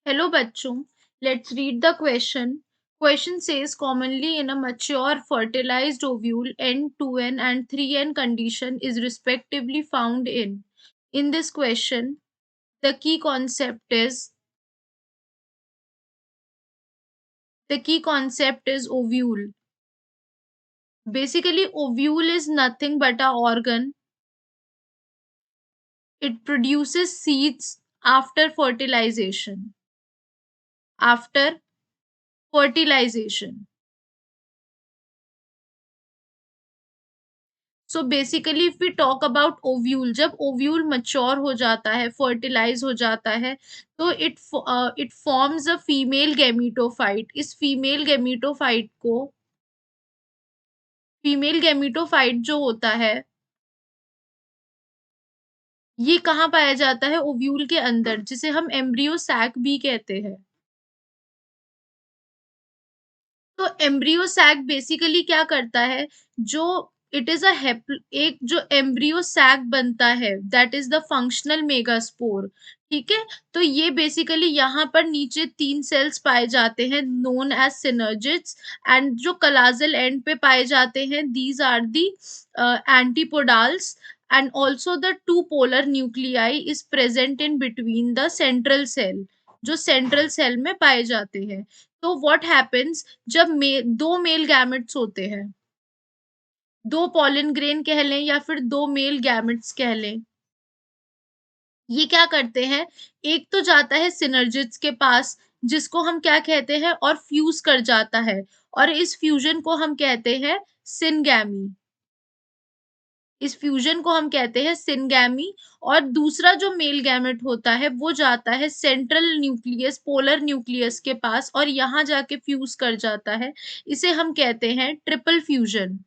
Hello bachchon, let's read the question. Question says commonly in a mature fertilized ovule N2N and 3N condition is respectively found in. In this question, the key concept is ovule. Basically, ovule is nothing but a organ. It produces seeds after fertilization. After fertilization. So basically if we talk about ovule, जब ovule mature हो जाता है, fertilise हो जाता है, तो it forms a female gametophyte. इस female gametophyte जो होता है, ये कहाँ पाया जाता है? ओव्यूल के अंदर, जिसे हम एम्ब्रियो सैक भी कहते हैं। तो एम्ब्रियो सैक बेसिकली क्या करता है? जो इट इज एक जो एम्ब्रियो सैक बनता है, that is the functional megaspore. ठीक है, तो ये बेसिकली यहाँ पर नीचे 3 सेल्स पाए जाते हैं, नोन एज सिनर्जिड्स, एंड जो कलाजल एंड पे पाए जाते हैं, these are the antipodals, and also the two polar nuclei is present in between the central cell, जो सेंट्रल सेल में पाए जाते हैं। तो व्हाट हैपेंस, जब दो मेल गैमेट्स होते हैं, दो पॉलन ग्रेन कह लें या फिर दो मेल गैमेट्स कह लें, ये क्या करते हैं? एक तो जाता है सिनर्जिड्स के पास, जिसको हम क्या कहते हैं, और फ्यूज कर जाता है, और इस फ्यूजन को हम कहते हैं सिनगैमी। इस फ्यूजन को हम कहते हैं सिनगैमी। और दूसरा जो मेल गैमेट होता है, वो जाता है सेंट्रल न्यूक्लियस, पोलर न्यूक्लियस के पास, और यहाँ जाके फ्यूज कर जाता है। इसे हम कहते हैं ट्रिपल फ्यूजन।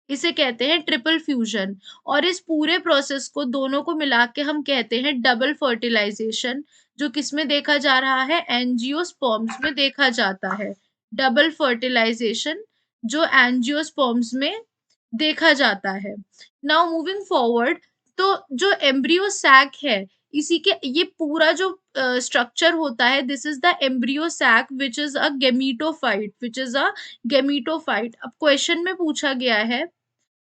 इसे कहते हैं ट्रिपल फ्यूजन। और इस पूरे प्रोसेस को दोनों को मिला के हम कहते हैं डबल फर्टिलाइजेशन, जो किसमें देखा जा रहा है? एंजियोस्पर्म्स में देखा जाता है। डबल फर्टिलाइजेशन जो एंजियोस्पर्म्स में देखा जाता है। नाउ मूविंग फॉरवर्ड, तो जो एम्ब्रियो सैक है, इसी के ये पूरा जो स्ट्रक्चर होता है, this is the embryo sac which is a gametophyte. अब क्वेश्चन में पूछा गया है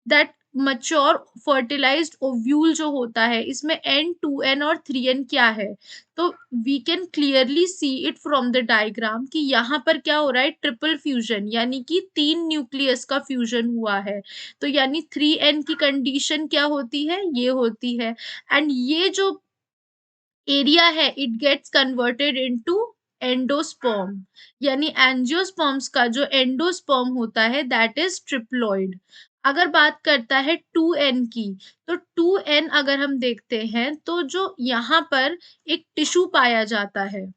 दैट मच्योर फर्टिलाइज्ड ओव्यूल जो होता है, इसमें N2N और 3N क्या है? तो we can clearly see it from the diagram कि यहाँ पर क्या हो रहा है? ट्रिपल फ्यूजन, यानी कि 3 न्यूक्लियस का फ्यूजन हुआ है। तो यानी 3N की कंडीशन क्या होती है? ये होती है। एंड ये जो एरिया है, it gets converted into endosperm, यानी एंजियोस्पर्म्स का जो एंडोस्पर्म होता है, दैट इज ट्रिप्लॉइड। अगर बात करता है 2N की, तो 2N अगर हम देखते हैं, तो जो यहाँ पर एक टिश्यू पाया जाता है,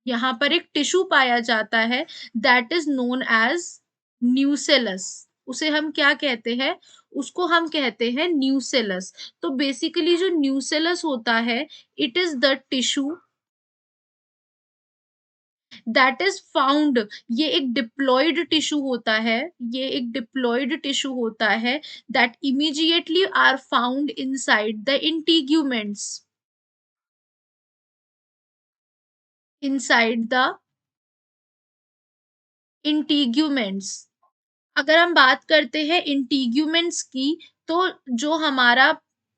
यहाँ पर एक टिश्यू पाया जाता है, that is known as nucellus. उसे हम क्या कहते हैं? उसको हम कहते हैं न्यूसेलस। तो बेसिकली जो न्यूसेलस होता है, it is the tissue that is found. ये एक डिप्लॉयड टिश्यू होता है, ये एक डिप्लॉयड टिश्यू होता है, that immediately are found inside the integuments, inside the integuments. अगर हम बात करते हैं इंटीग्यूमेंट्स की, तो जो हमारा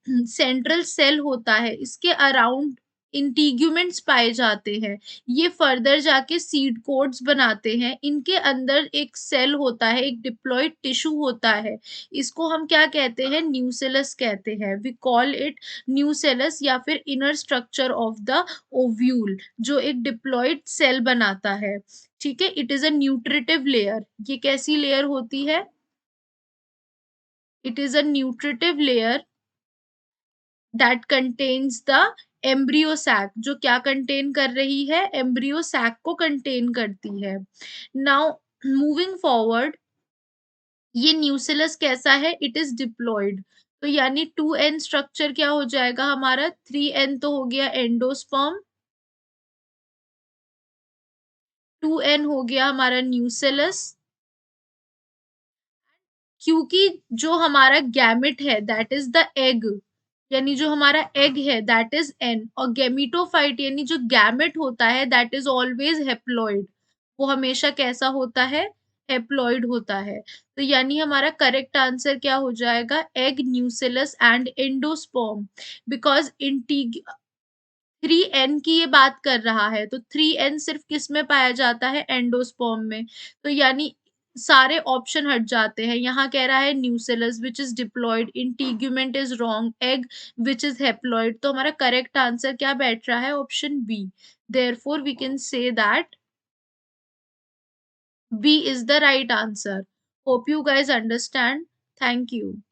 सेंट्रल सेल होता है, इसके अराउंड इंटीग्यूमेंट्स पाए जाते हैं। ये फर्दर जाके सीड कोड्स बनाते हैं। इनके अंदर एक सेल होता है, एक डिप्लॉयड टिश्यू होता है, इसको हम क्या कहते हैं? न्यूसेलस कहते हैं। वी कॉल इट न्यूसेलस, या फिर inner structure of the ovule, जो एक डिप्लॉयड सेल बनाता है। ठीक है, it is a nutritive layer. ये कैसी लेयर होती है? It is a nutritive layer that contains the embryo sac, जो क्या कंटेन कर रही है? एम्ब्रियो सैक को कंटेन करती है। नाउ मूविंग फॉरवर्ड, ये न्यूसेलस कैसा है? It is diploid. तो यानी 2N स्ट्रक्चर क्या हो जाएगा हमारा? 3N तो हो गया एंडोस्पर्म, 2N हो गया हमारा न्यूसेलस, क्योंकि जो हमारा गैमेट है, दैट इज द एग, यानी जो हमारा एग है दैट इज एन, और गैमीटोफाइट यानी जो गैमेट होता है दैट इज ऑलवेज हेप्लॉइड। वो हमेशा कैसा होता है? हेप्लॉइड होता है। तो यानी हमारा करेक्ट आंसर क्या हो जाएगा? Egg, nucellus and endosperm. Because इंटीग 3n की ये बात कर रहा है, तो 3n सिर्फ किस में पाया जाता है? एंडोस्पर्म में। तो यानी सारे ऑप्शन हट जाते हैं। यहाँ कह रहा है nucellus which is diploid, integument is wrong, egg which is haploid. तो हमारा करेक्ट आंसर क्या बैठ रहा है? Option B. Therefore we can say that B is the right answer. Hope you guys understand. Thank you.